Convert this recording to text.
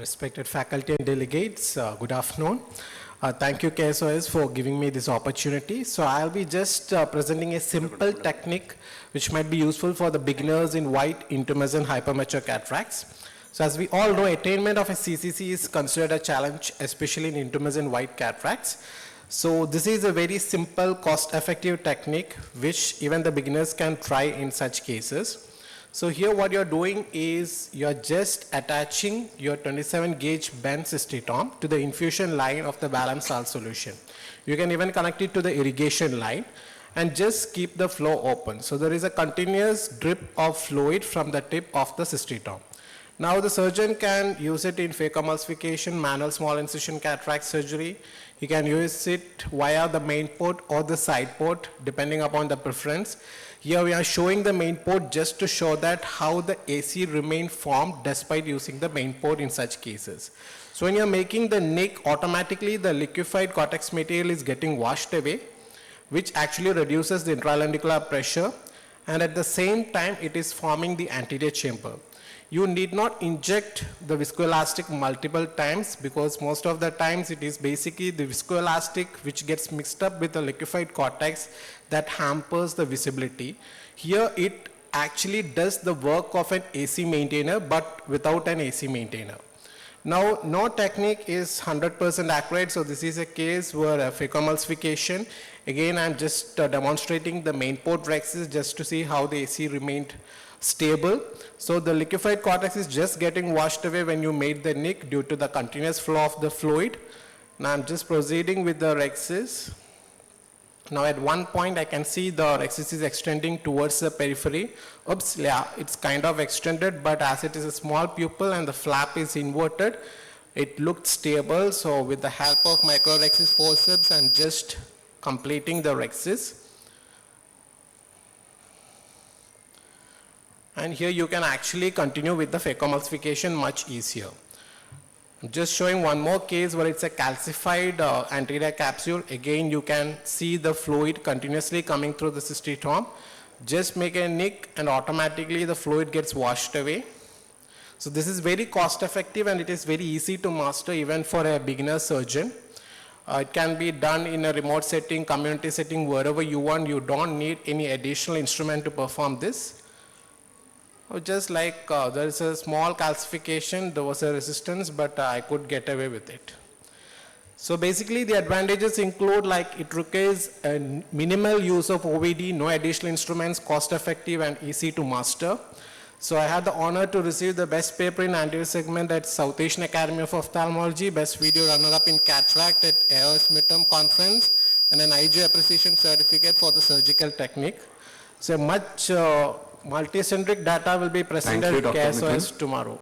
Respected faculty and delegates, good afternoon. Thank you KSOS for giving me this opportunity. So I'll be just presenting a simple technique which might be useful for the beginners in white intumescent hypermature cataracts. So as we all know, attainment of a CCC is considered a challenge, especially in intumescent white cataracts. So this is a very simple, cost-effective technique which even the beginners can try in such cases. So here what you're doing is you're just attaching your 27 gauge bent cystitome to the infusion line of the balanced salt solution. You can even connect it to the irrigation line and just keep the flow open. So there is a continuous drip of fluid from the tip of the cystitome. Now the surgeon can use it in phacoemulsification, manual small incision cataract surgery. He can use it via the main port or the side port depending upon the preference. Here we are showing the main port just to show that how the AC remain formed despite using the main port in such cases. So when you're making the nick, automatically the liquefied cortex material is getting washed away, which actually reduces the intralendicular pressure, and at the same time it is forming the anterior chamber. You need not inject the viscoelastic multiple times because most of the times it is basically the viscoelastic which gets mixed up with the liquefied cortex that hampers the visibility. Here it actually does the work of an AC maintainer but without an AC maintainer. Now no technique is 100% accurate, so this is a case where phacoemulsification. Again I'm just demonstrating the main port rexes just to see how the AC remained stable. So the liquefied cortex is just getting washed away when you made the nick due to the continuous flow of the fluid. Now I'm just proceeding with the rexes. Now at one point I can see the rexis is extending towards the periphery. Oops, yeah, it's kind of extended, but as it is a small pupil and the flap is inverted, it looked stable. So with the help of microrexis forceps, I'm just completing the rexis. And here you can actually continue with the phacoemulsification much easier. I'm just showing one more case where it's a calcified anterior capsule. Again, you can see the fluid continuously coming through the cystitome. Just make a nick and automatically the fluid gets washed away. So this is very cost effective and it is very easy to master even for a beginner surgeon. It can be done in a remote setting, community setting, wherever you want. You don't need any additional instrument to perform this. Just like there is a small calcification, there was a resistance, but I could get away with it. So basically the advantages include like it requires a minimal use of OVD, no additional instruments, cost effective and easy to master. So I had the honor to receive the best paper in anterior segment at South Asian Academy of Ophthalmology, best video runner-up in cataract at KSOS Mithun conference, and an IJ appreciation certificate for the surgical technique. So much multicentric data will be presented at KSOS tomorrow.